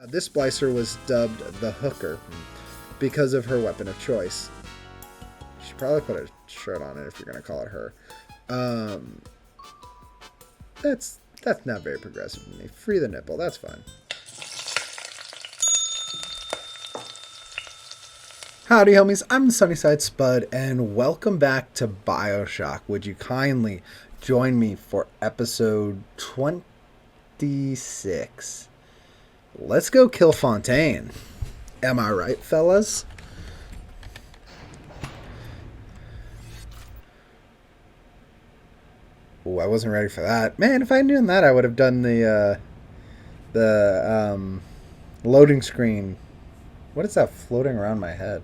This splicer was dubbed the Hooker because of her weapon of choice. You should probably put a shirt on it if you're going to call it her. That's not very progressive of me. Free the nipple, that's fine. Howdy homies, I'm Sunny Side Spud, and welcome back to BioShock. Would you kindly join me for episode 26? Let's go kill Fountaine. Am I right, fellas? Oh, I wasn't ready for that. Man, if I had known that, I would have done the loading screen. What is that floating around my head?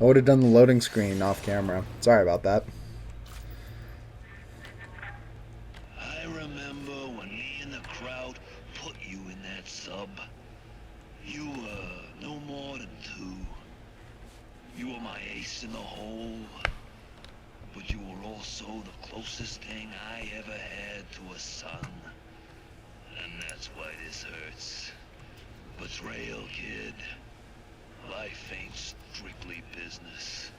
I would have done the loading screen off camera. Sorry about that. I remember when me and the crowd put you in that sub. You were no more than two. You were my ace in the hole. But you were also the closest thing I ever had to a son. And that's why this hurts. Betrayal, kid. Life ain't strictly business.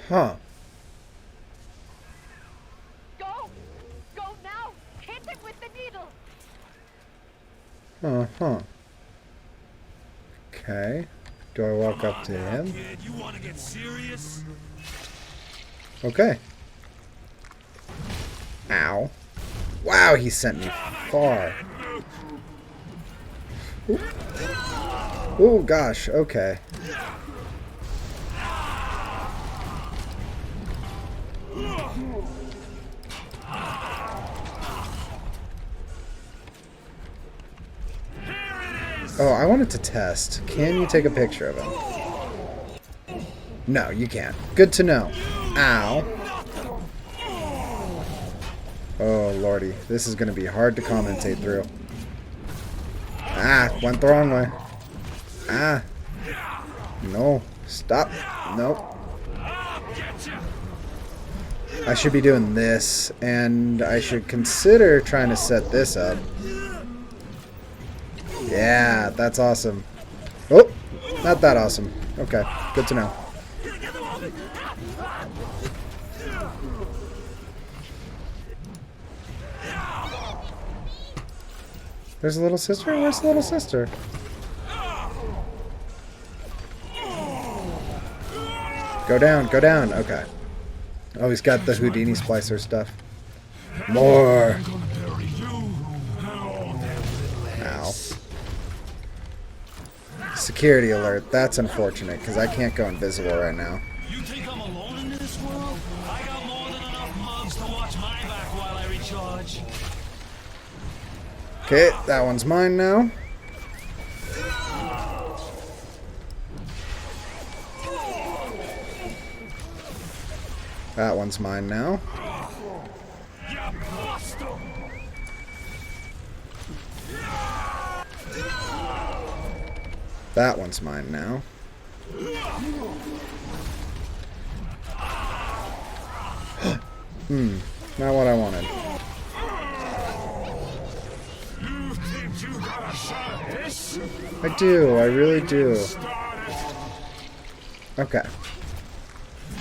Huh. Go! Go now! Hit him with the needle! Uh-huh. Okay. Do I walk up to him? Kid, you want to get serious? Okay. Ow. Wow, he sent me far. Ooh. Oh, gosh. Okay. Oh, I wanted to test. Can you take a picture of him? No, you can't. Good to know. Ow. Oh, lordy. This is going to be hard to commentate through. Ah, went the wrong way. Ah. No. Stop. Nope. I should be doing this, and I should consider trying to set this up. Yeah, that's awesome. Oh, not that awesome. Okay, good to know. There's a little sister? Where's the little sister? Go down, go down. Okay. Oh, he's got the Houdini splicer stuff. More. Ow. Security alert. That's unfortunate, because I can't go invisible right now. You think I'm alone in this world? I got more than enough mugs to watch my back while I recharge. Okay, that one's mine now. That one's mine now. That one's mine now. Not what I wanted. I do, I really do. Okay.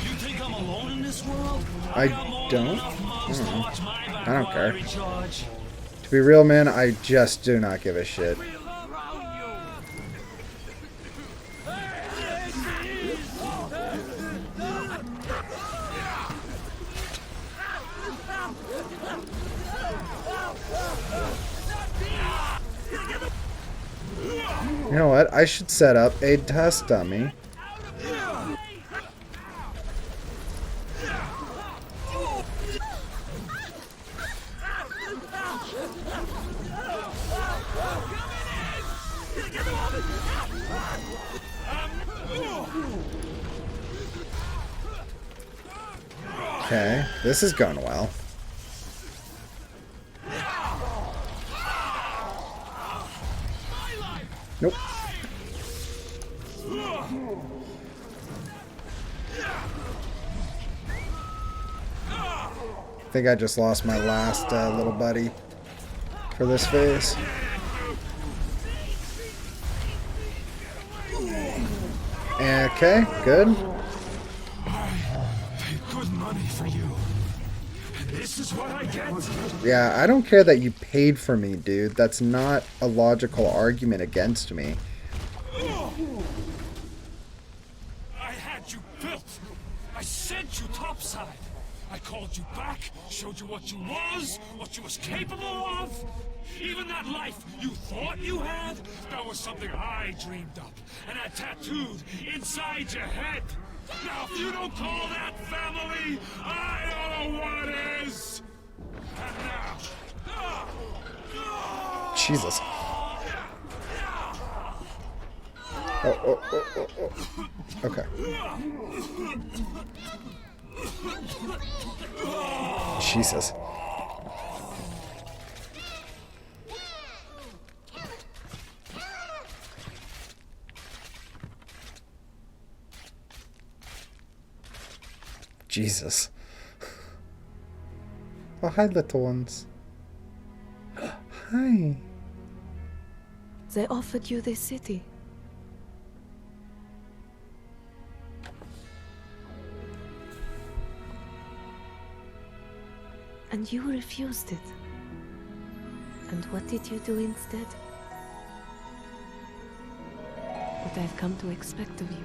You think I'm alone in this world? I got more don't. than enough mugs to watch my back I don't while care. recharge. To be real, man, I just do not give a shit. You know what? I should set up a test dummy. Okay, this is going well. Nope. I think I just lost my last little buddy for this phase. Okay, good. Paid good money for you. And this is what I get? Yeah, I don't care that you paid for me, dude. That's not a logical argument against me. I had you built. I sent you topside. I called you back, showed you what you was capable of. Even that life you thought you had, that was something I dreamed up and had tattooed inside your head. Now, if you don't call that family, I don't know what is. And now... Jesus. Oh. Okay. Jesus. Jesus. Oh, hi, little ones. Hi. They offered you this city. And you refused it. And what did you do instead? What I've come to expect of you.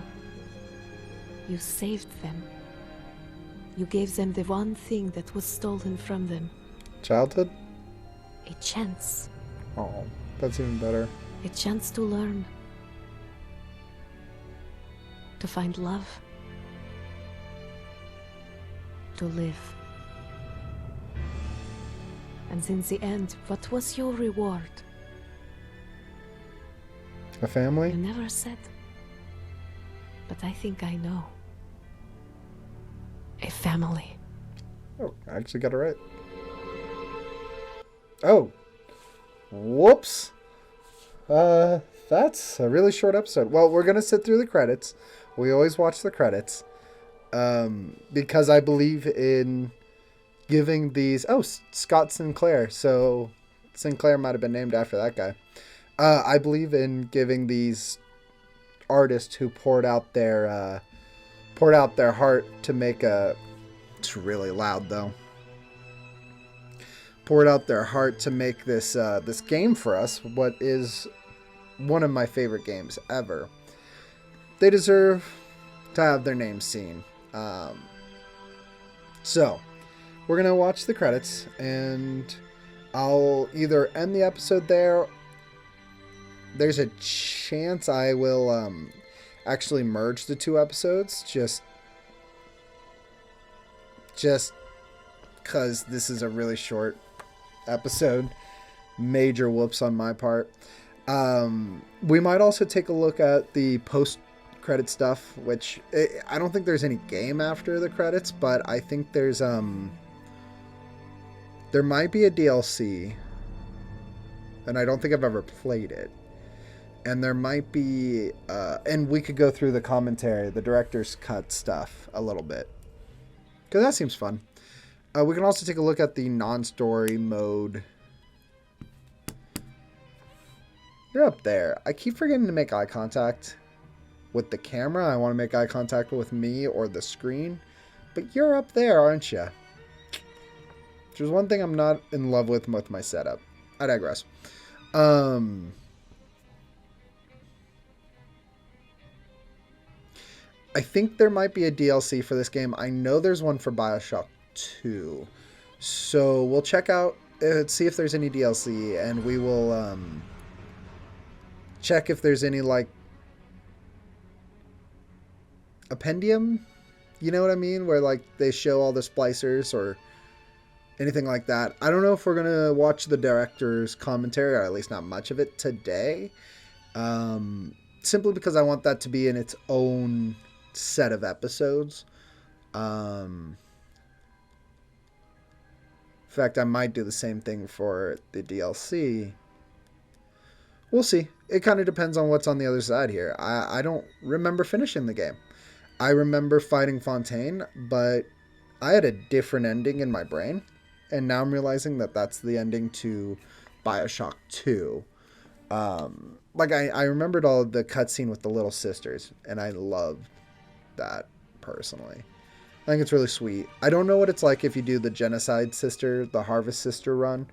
You saved them. You gave them the one thing that was stolen from them. Childhood? A chance. Oh, that's even better. A chance to learn. To find love. To live. And in the end, what was your reward? A family? You never said. But I think I know. A family. Oh, I actually got it right. Oh. Whoops. That's a really short episode. Well, we're going to sit through the credits. We always watch the credits. Because I believe in giving these... Oh, Scott Sinclair. So Sinclair might have been named after that guy. I believe in giving these artists who poured out their heart to make a... It's really loud, though. Poured out their heart to make this this game for us, what is one of my favorite games ever. They deserve to have their names seen. So, we're going to watch the credits, and I'll either end the episode there. There's a chance I will actually merge the two episodes, just because this is a really short episode. Major whoops on my part. We might also take a look at the post-credit stuff, which I don't think there's any game after the credits, but I think there's there might be a DLC, and I don't think I've ever played it. And there might be, and we could go through the commentary, the director's cut stuff a little bit, because that seems fun. We can also take a look at the non-story mode. You're up there. I keep forgetting to make eye contact with the camera. I want to make eye contact with me or the screen. But you're up there, aren't you? Which is one thing I'm not in love with my setup. I digress. I think there might be a DLC for this game. I know there's one for BioShock 2. So we'll check out, see if there's any DLC, and we will check if there's any, like, appendium, you know what I mean? Where, like, they show all the splicers or anything like that. I don't know if we're going to watch the director's commentary, or at least not much of it today. Simply because I want that to be in its own set of episodes. In fact, I might do the same thing for the DLC, We'll see. It kind of depends on what's on the other side here. I don't remember finishing the game. I remember fighting Fountaine, but I had a different ending in my brain. And now I'm realizing that that's the ending to BioShock 2. I remembered all of the cutscene with the little sisters, and I loved that personally. I think it's really sweet. I don't know what it's like if you do the Genocide Sister, the Harvest Sister run,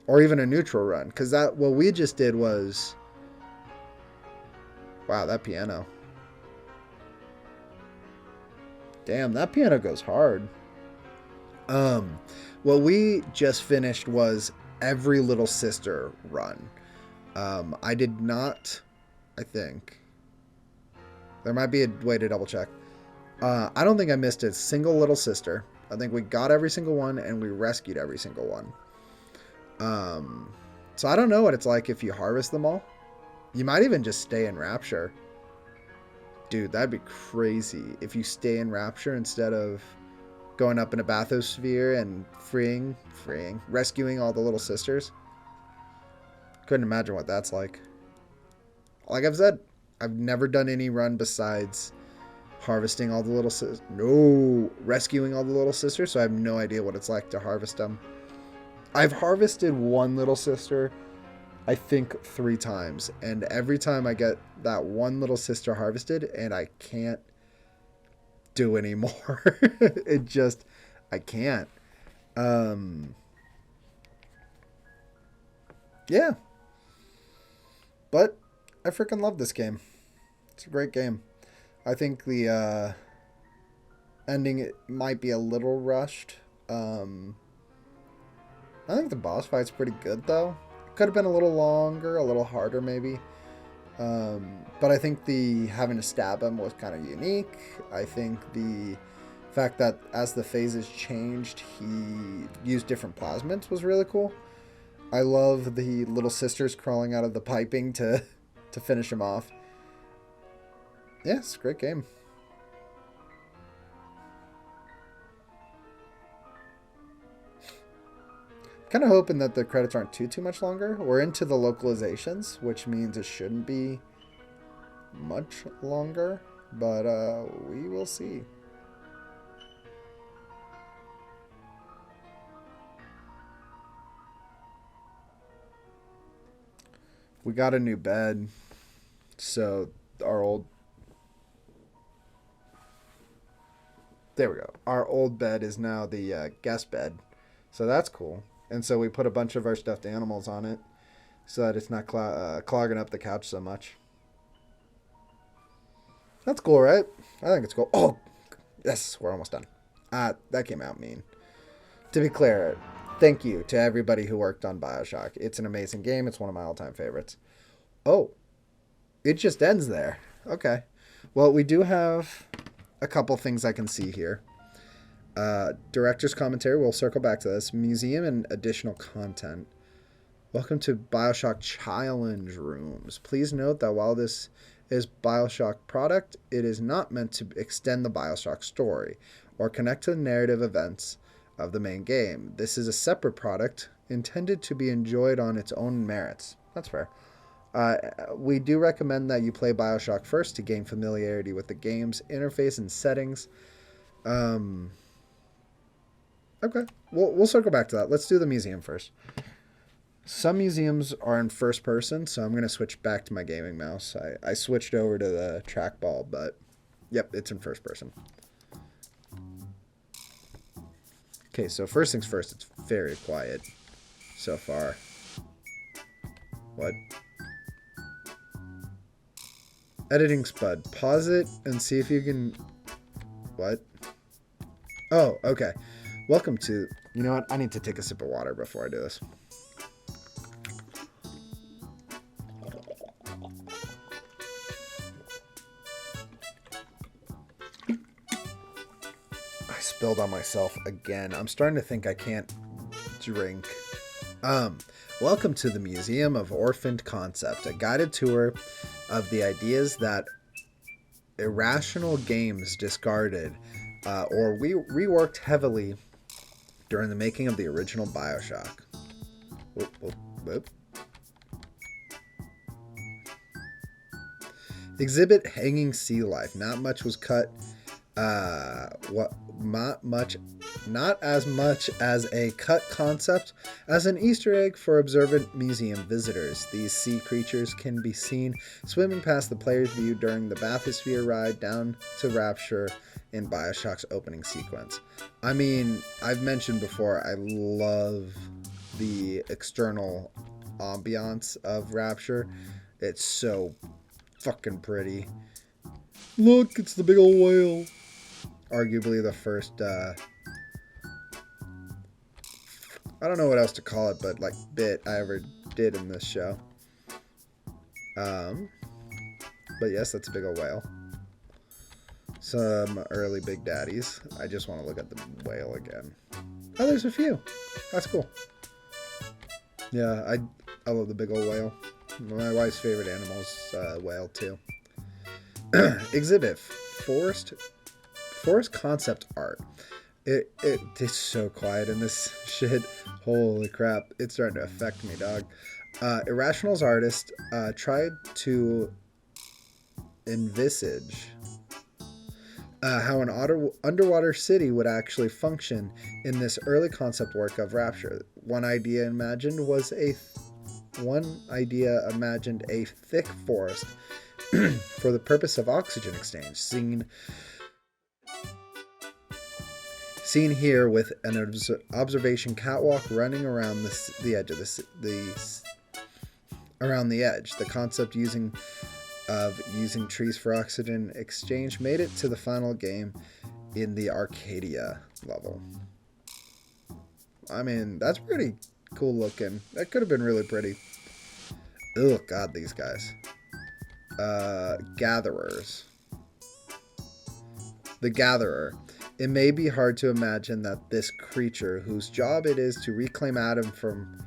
or even a neutral run, because that what we just did was, wow, that piano. Damn, that piano goes hard. What we just finished was every little sister run. I did not, I think. There might be a way to double check. I don't think I missed a single little sister. I think we got every single one and we rescued every single one. So I don't know what it's like if you harvest them all. You might even just stay in Rapture. Dude, that'd be crazy if you stay in Rapture instead of going up in a bathysphere and rescuing all the little sisters. Couldn't imagine what that's like. Like I've said, I've never done any run besides harvesting all the little sisters. No, rescuing all the little sisters, so I have no idea what it's like to harvest them. I've harvested one little sister, I think 3 times, and every time I get that one little sister harvested and I can't do anymore. I can't. Yeah. But I freaking love this game. It's a great game. I think the ending might be a little rushed. I think the boss fight's pretty good though. It could have been a little longer, a little harder maybe. But I think the having to stab him was kind of unique. I think the fact that as the phases changed, he used different plasmids was really cool. I love the little sisters crawling out of the piping to finish him off. Yeah, it's a great game. Kind of hoping that the credits aren't too much longer. We're into the localizations, which means it shouldn't be much longer, but we will see. We got a new bed, so our old bed is now the guest bed, so that's cool. And so we put a bunch of our stuffed animals on it so that it's not clogging up the couch so much. That's cool, right? I think it's cool. Oh, yes, we're almost done. That came out mean. To be clear, thank you to everybody who worked on BioShock. It's an amazing game. It's one of my all-time favorites. Oh, it just ends there. Okay. Well, we do have a couple things I can see here. Director's commentary, we'll circle back to this. Museum and additional content. Welcome to BioShock Challenge Rooms. Please note that while this is BioShock product, it is not meant to extend the BioShock story or connect to the narrative events of the main game. This is a separate product intended to be enjoyed on its own merits. That's fair. We do recommend that you play BioShock first to gain familiarity with the game's interface and settings. Okay, we'll circle back to that. Let's do the museum first. Some museums are in first person, so I'm going to switch back to my gaming mouse. I switched over to the trackball, but yep, it's in first person. Okay, so first things first, it's very quiet so far. What? Editing Spud. Pause it and see if you can... What? Oh, okay. Welcome to... You know what? I need to take a sip of water before I do this. I spilled on myself again. I'm starting to think I can't drink. Welcome to the Museum of Orphaned Concept, a guided tour of the ideas that irrational games discarded or reworked heavily during the making of the original BioShock. Whoop, whoop, whoop. Exhibit hanging sea life. Not much was cut. Not as much as a cut concept as an Easter egg for observant museum visitors. These sea creatures can be seen swimming past the player's view during the bathysphere ride down to Rapture in BioShock's opening sequence. I mean, I've mentioned before, I love the external ambiance of Rapture. It's so fucking pretty. Look, it's the big old whale. Arguably the first, I don't know what else to call it, but like bit I ever did in this show. But yes, that's a big old whale. Some early Big Daddies. I just want to look at the whale again. Oh, there's a few. That's cool. Yeah, I love the big old whale. My wife's favorite animal is whale too. Exhibit forest concept art. It's so quiet in this shit. Holy crap, it's starting to affect me, dog. Irrational's artist tried to envisage how an underwater city would actually function in this early concept work of Rapture. One idea imagined a thick forest for the purpose of oxygen exchange, seen here with an observation catwalk running around the edge of around the edge. The concept using trees for oxygen exchange made it to the final game in the Arcadia level. I mean, that's pretty cool looking. That could have been really pretty. Oh god, these guys. Gatherers. The Gatherer. It may be hard to imagine that this creature, whose job it is to reclaim Adam from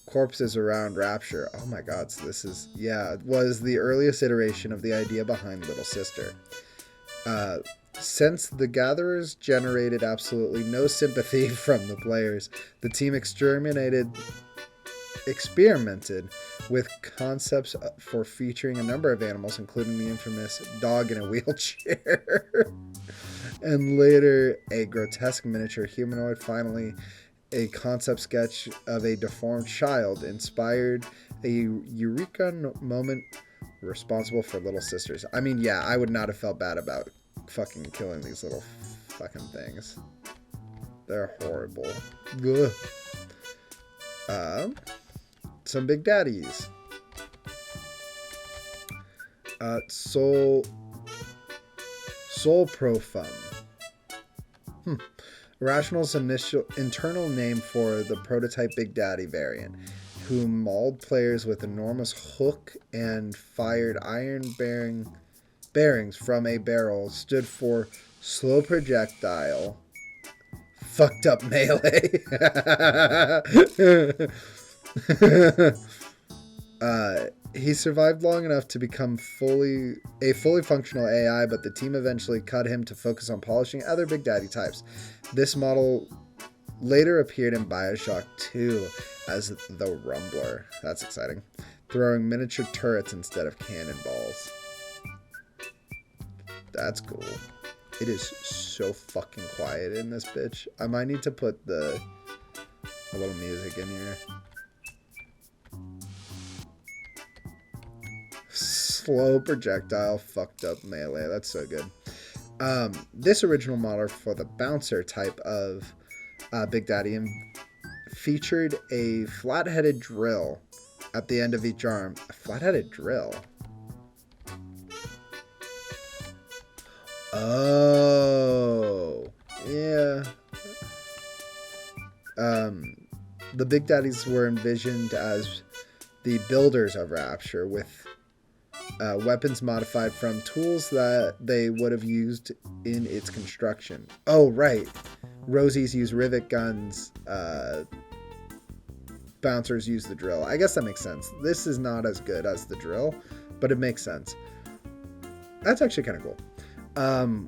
corpses around Rapture. Oh my god, so this is, yeah, was the earliest iteration of the idea behind Little Sister. Since the Gatherers generated absolutely no sympathy from the players, the team experimented with concepts for featuring a number of animals, including the infamous dog in a wheelchair, and later a grotesque miniature humanoid. Finally, a concept sketch of a deformed child inspired a eureka moment responsible for Little Sisters. I mean, yeah, I would not have felt bad about fucking killing these little fucking things. They're horrible. Ugh. Some Big Daddies. Soul Profum. Rational's internal name for the prototype Big Daddy variant, who mauled players with enormous hook and fired iron bearings from a barrel, stood for slow projectile, fucked up melee. He survived long enough to become a fully functional AI, but the team eventually cut him to focus on polishing other Big Daddy types. This model later appeared in BioShock 2 as the Rumbler. That's exciting. Throwing miniature turrets instead of cannonballs. That's cool. It is so fucking quiet in this bitch. I might need to put a little music in here. Slow projectile, fucked up melee. That's so good. This original model for the bouncer type of Big Daddy featured a flat-headed drill at the end of each arm. A flat-headed drill? Oh, yeah. The Big Daddies were envisioned as the builders of Rapture, with weapons modified from tools that they would have used in its construction. Oh, right. Rosies use rivet guns. Bouncers use the drill. I guess that makes sense. This is not as good as the drill, but it makes sense. That's actually kind of cool.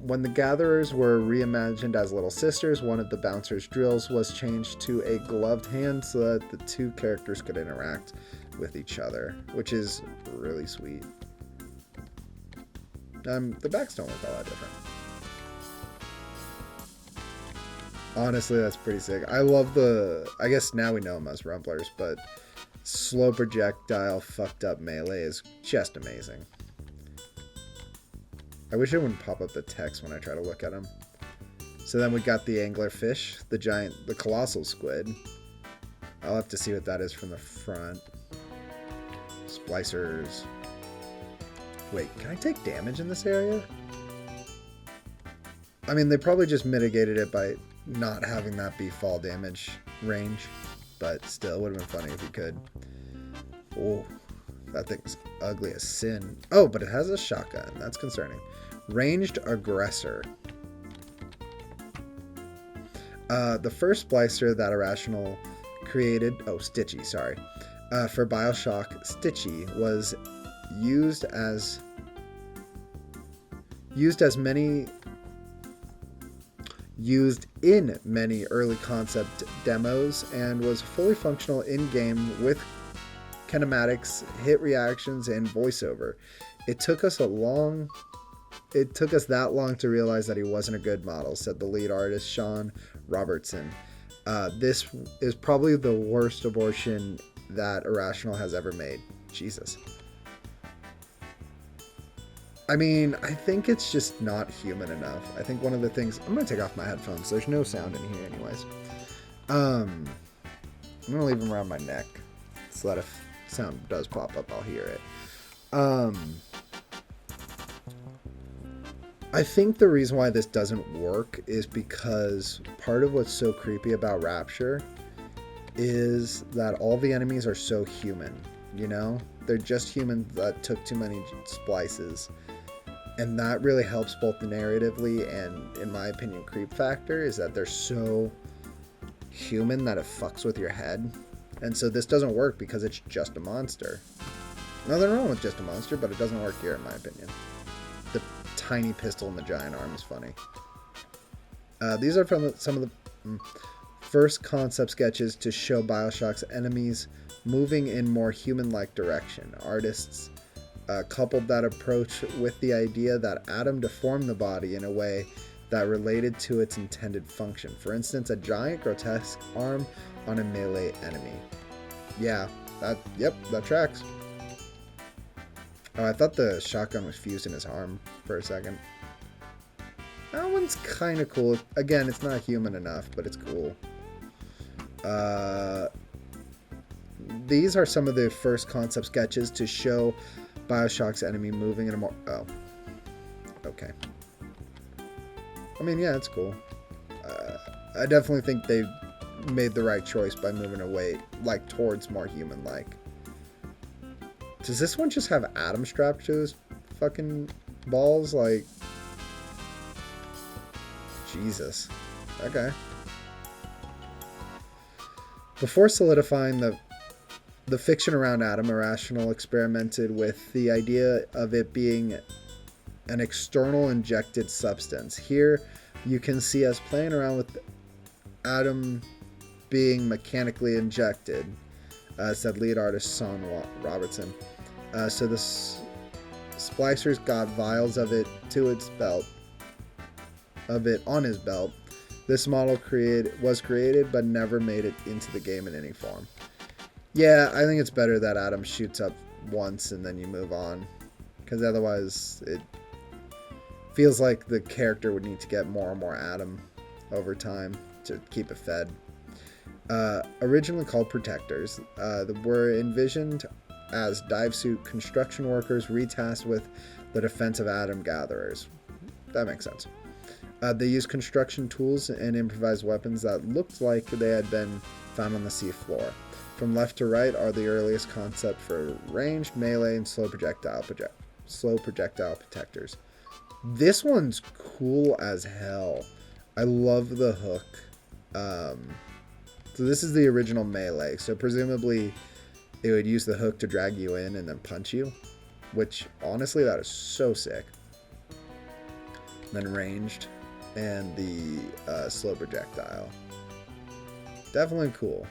When the Gatherers were reimagined as Little Sisters, one of the Bouncers' drills was changed to a gloved hand so that the two characters could interact with each other, which is really sweet. The backs don't look all that different. Honestly, that's pretty sick. I love the... I guess now we know them as rumblers, but slow projectile fucked up melee is just amazing. I wish it wouldn't pop up the text when I try to look at them. So then we got the anglerfish, the colossal squid. I'll have to see what that is from the front. Splicers. Wait, can I take damage in this area? I mean, they probably just mitigated it by not having that be fall damage range, but still, it would have been funny if you could. Oh, that thing's ugly as sin. Oh, but it has a shotgun. That's concerning. Ranged aggressor. The first splicer that Irrational created, Stitchy, sorry, for BioShock, Stitchy was used in many early concept demos and was fully functional in-game with kinematics, hit reactions, and voiceover. It took us that long to realize that he wasn't a good model, said the lead artist, Sean Robertson. This is probably the worst abortion that Irrational has ever made. Jesus. I mean, I think it's just not human enough. I think one of the things... I'm going to take off my headphones. There's no sound in here anyways. I'm going to leave them around my neck so that if sound does pop up, I'll hear it. I think the reason why this doesn't work is because part of what's so creepy about Rapture is that all the enemies are so human, you know? They're just humans that took too many splices. And that really helps both narratively and, in my opinion, creep factor, is that they're so human that it fucks with your head. And so this doesn't work because it's just a monster. Nothing wrong with just a monster, but it doesn't work here, in my opinion. The tiny pistol and the giant arm is funny. These are from some of the first concept sketches to show BioShock's enemies moving in more human-like direction. Artists coupled that approach with the idea that Adam deformed the body in a way that related to its intended function. For instance, a giant grotesque arm on a melee enemy. Yeah, that tracks. Oh, I thought the shotgun was fused in his arm for a second. That one's kind of cool. Again, it's not human enough, but it's cool. These are some of the first concept sketches to show BioShock's enemy moving in a more... Oh. Okay. I mean, yeah, it's cool. I definitely think they made the right choice by moving away, like, towards more human-like. Does this one just have Adam strapped to his fucking balls? Like... Jesus. Okay. Before solidifying the fiction around Adam, Irrational experimented with the idea of it being an external injected substance. Here, you can see us playing around with Adam being mechanically injected, said lead artist Sean Robertson. So the splicers got vials of it on his belt. This model was created, but never made it into the game in any form. Yeah, I think it's better that Adam shoots up once and then you move on, because otherwise it feels like the character would need to get more and more Adam over time to keep it fed. Originally called Protectors, were envisioned as dive suit construction workers retasked with the defense of Adam gatherers. That makes sense. They used construction tools and improvised weapons that looked like they had been found on the sea floor. From left to right are the earliest concept for ranged, melee, and slow projectile protectors. This one's cool as hell. I love the hook. So this is the original melee. So presumably it would use the hook to drag you in and then punch you, which honestly, that is so sick. And then ranged and the slow projectile. Definitely cool.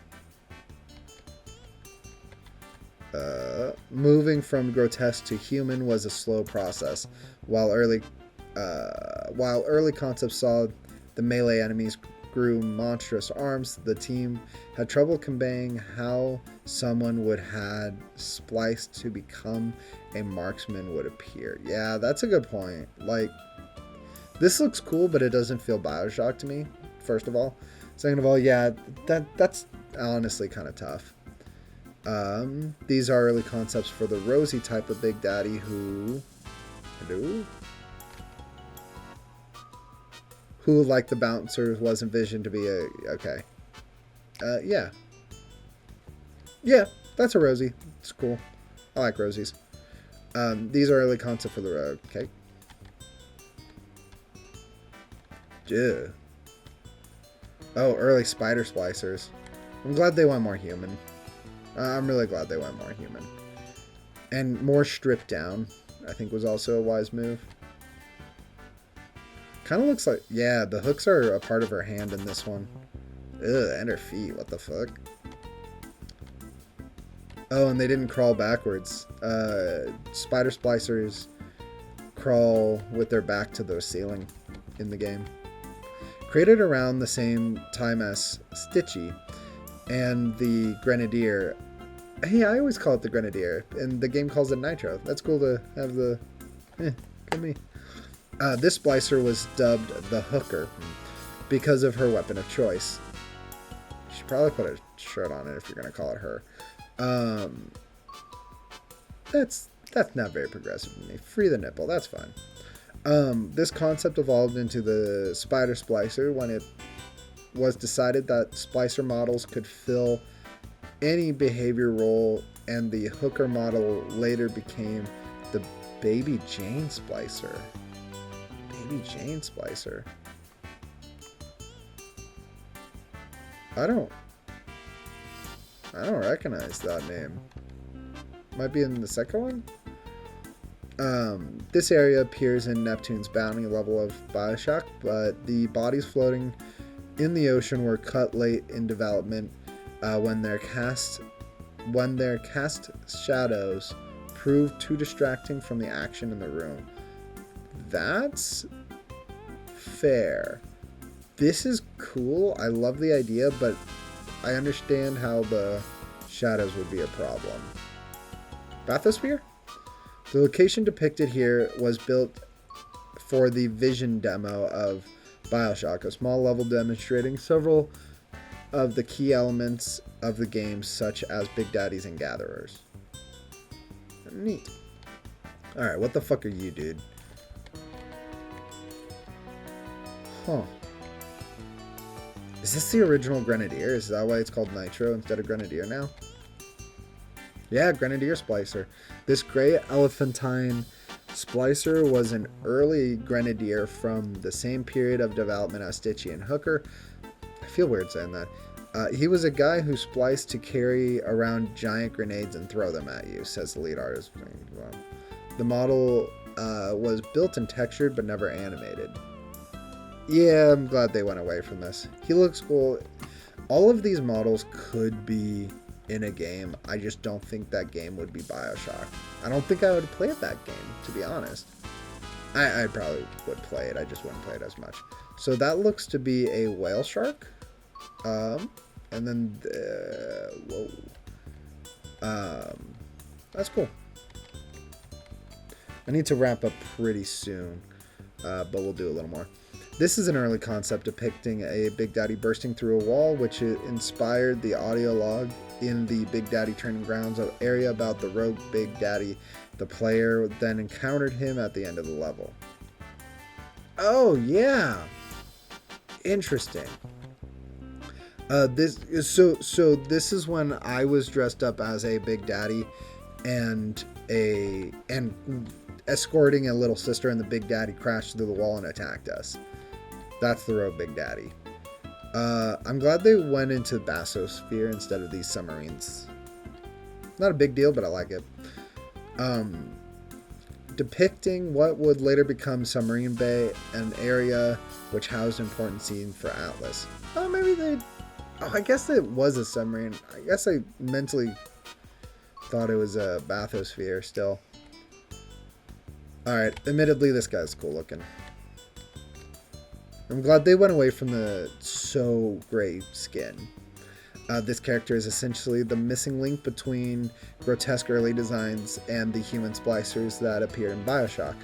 Moving from grotesque to human was a slow process. While early concepts saw the melee enemies grew monstrous arms, the team had trouble conveying how someone would had spliced to become a marksman would appear. Yeah, that's a good point. Like, this looks cool, but it doesn't feel BioShock to me, first of all. Second of all, yeah, that's honestly kind of tough. These are early concepts for the Rosie type of Big Daddy who like the bouncers was envisioned to be a okay. Yeah, that's a Rosie. It's cool. I like Rosies. These are early concepts for the road. Okay. Yeah. Oh, early spider splicers. I'm glad they went more human. I'm really glad they went more human. And more stripped down, I think, was also a wise move. Kind of looks like... Yeah, the hooks are a part of her hand in this one. Ugh, and her feet. What the fuck? Oh, and they didn't crawl backwards. Spider splicers crawl with their back to the ceiling in the game. Created around the same time as Stitchy and the Grenadier. Hey, I always call it the Grenadier, and the game calls it Nitro. That's cool to have the... Good me. This splicer was dubbed the Hooker because of her weapon of choice. You should probably put a shirt on it if you're going to call it her. That's not very progressive to me. Free the nipple, that's fine. This concept evolved into the Spider Splicer when it was decided that splicer models could fill any behavior role, and the Hooker model later became the Baby Jane Splicer. Baby Jane Splicer. I don't recognize that name. Might be in the second one? This area appears in Neptune's bounty level of BioShock, but the bodies floating in the ocean were cut late in development when their cast shadows proved too distracting from the action in the room. That's fair. This is cool. I love the idea, but I understand how the shadows would be a problem. Bathysphere? The location depicted here was built for the vision demo of BioShock, a small level demonstrating several of the key elements of the game, such as Big Daddies and Gatherers. Neat. Alright, what the fuck are you, dude? Huh. Is this the original Grenadier? Is that why it's called Nitro instead of Grenadier now? Yeah, Grenadier Splicer. This gray elephantine splicer was an early Grenadier from the same period of development as Stitchy and Hooker. I feel weird saying that. He was a guy who spliced to carry around giant grenades and throw them at you, says the lead artist. The model was built and textured but never animated. Yeah, I'm glad they went away from this. He looks cool. All of these models could be in a game. I just don't think that game would be BioShock. I don't think I would play that game, to be honest. I probably would play it. I just wouldn't play it as much. So that looks to be a whale shark. And then... that's cool. I need to wrap up pretty soon. But we'll do a little more. This is an early concept depicting a Big Daddy bursting through a wall, which inspired the audio log in the Big Daddy Training Grounds area about the rogue Big Daddy. The player then encountered him at the end of the level. Oh, yeah. Interesting. This is when I was dressed up as a Big Daddy and escorting a little sister, and the Big Daddy crashed through the wall and attacked us. That's the rogue Big Daddy. I'm glad they went into Basosphere instead of these submarines. Not a big deal, but I like it. Depicting what would later become Submarine Bay, an area which housed important scene for Atlas. Oh, maybe they... Oh, I guess it was a submarine. I guess I mentally thought it was a bathysphere still. Alright, admittedly, this guy's cool looking. I'm glad they went away from the so gray skin. This character is essentially the missing link between grotesque early designs and the human splicers that appeared in BioShock.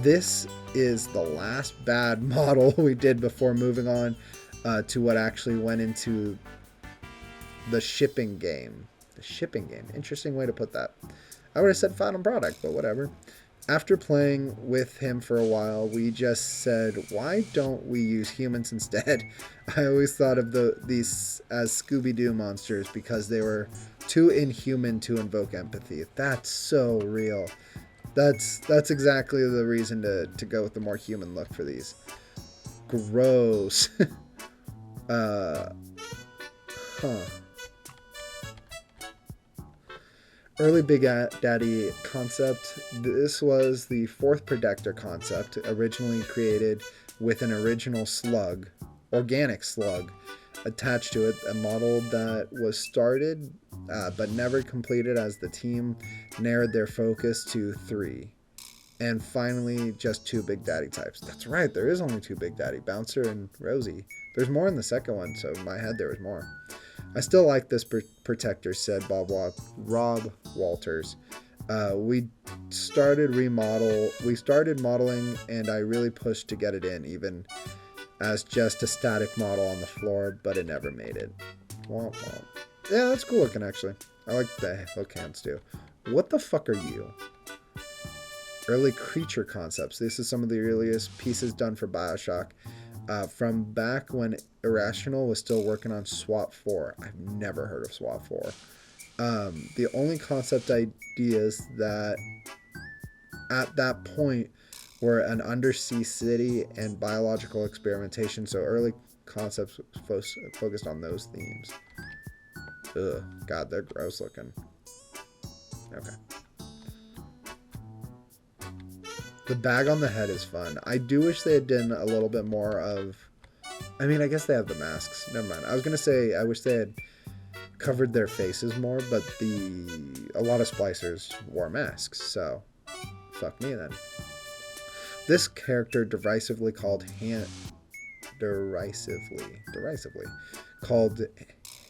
This is the last bad model we did before moving on to what actually went into the shipping game. The shipping game. Interesting way to put that. I would have said final product, but whatever. After playing with him for a while, we just said, why don't we use humans instead? I always thought of these as Scooby-Doo monsters because they were too inhuman to invoke empathy. That's so real. That's exactly the reason to go with the more human look for these. Gross. Early Big Daddy concept. This was the fourth Protector concept, originally created with an original slug, organic slug, attached to it, a model that was started but never completed as the team narrowed their focus to 3. And finally, just 2 Big Daddy types. That's right, there is only 2 Big Daddy, Bouncer and Rosie. There's more in the second one, so in my head there was more. I still like this Protector, said Rob Walters. We started modeling, and I really pushed to get it in, even as just a static model on the floor, but it never made it. Womp womp. Yeah, that's cool looking, actually. I like the hook hands, too. What the fuck are you? Early creature concepts. This is some of the earliest pieces done for BioShock. From back when Irrational was still working on SWAT 4. I've never heard of SWAT 4. The only concept ideas that at that point were an undersea city and biological experimentation, so early concepts focused on those themes. Ugh, God, they're gross looking. Okay. The bag on the head is fun. I do wish they had done a little bit more of... I mean, I guess they have the masks. Never mind. I was going to say, I wish they had covered their faces more, but a lot of splicers wore masks, so fuck me then. This character derisively called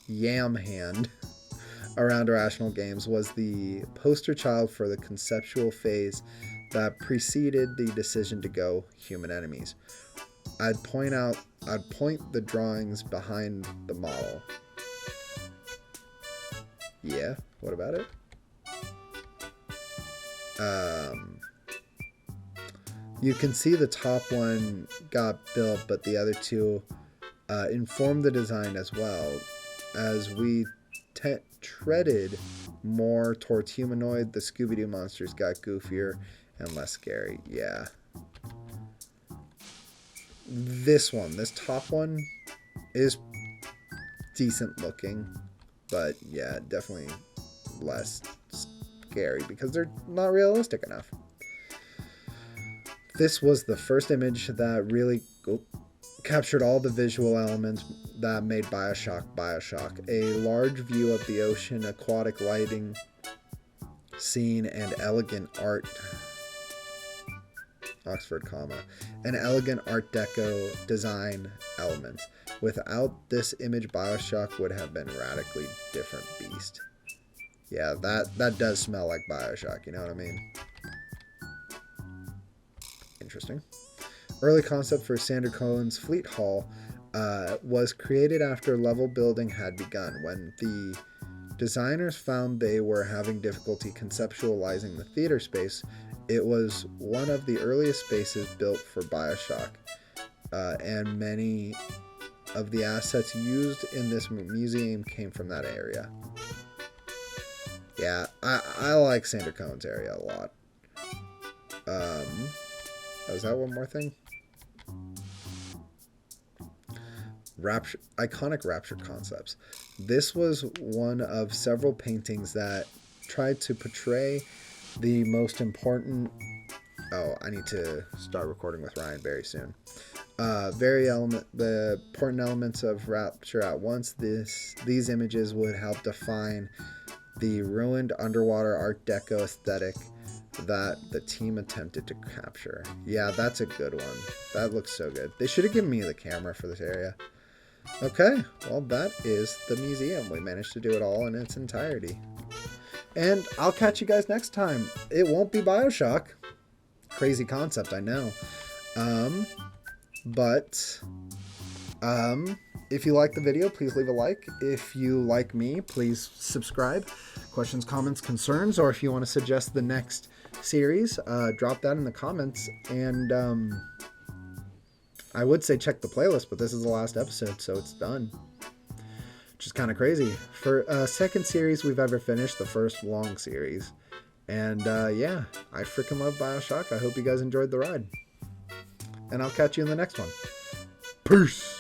Yam Hand around Irrational Games was the poster child for the conceptual phase that preceded the decision to go human enemies. I'd point the drawings behind the model. Yeah, what about it? You can see the top one got built, but the other two informed the design as well. As we treaded more towards humanoid, the Scooby-Doo monsters got goofier and less scary. Yeah. This top one is decent looking, but yeah, definitely less scary because they're not realistic enough. This was the first image that really captured all the visual elements that made BioShock BioShock. A large view of the ocean, aquatic lighting scene, and elegant art. Oxford comma. An elegant Art Deco design elements. Without this image, BioShock would have been a radically different beast. Yeah, that does smell like BioShock, you know what I mean? Interesting. Early concept for Sander Cohen's Fleet Hall was created after level building had begun. When the designers found they were having difficulty conceptualizing the theater space, it was one of the earliest spaces built for BioShock, and many of the assets used in this museum came from that area. Yeah, I like Sander Cohen's area a lot. Is that one more thing? Iconic Rapture concepts. This was one of several paintings that tried to portray the most important... Oh, I need to start recording with Ryan very soon. The important elements of Rapture at once. These images would help define the ruined underwater Art Deco aesthetic that the team attempted to capture. Yeah, that's a good one. That looks so good. They should have given me the camera for this area. Okay, well, that is the museum. We managed to do it all in its entirety. And I'll catch you guys next time. It won't be BioShock. Crazy concept, I know. But if you like the video, please leave a like. If you like me, please subscribe. Questions, comments, concerns, or if you want to suggest the next series, drop that in the comments. And I would say check the playlist, but this is the last episode, so it's done. Which is kind of crazy. For a second series we've ever finished, the first long series. And yeah, I freaking love BioShock. I hope you guys enjoyed the ride. And I'll catch you in the next one. Peace!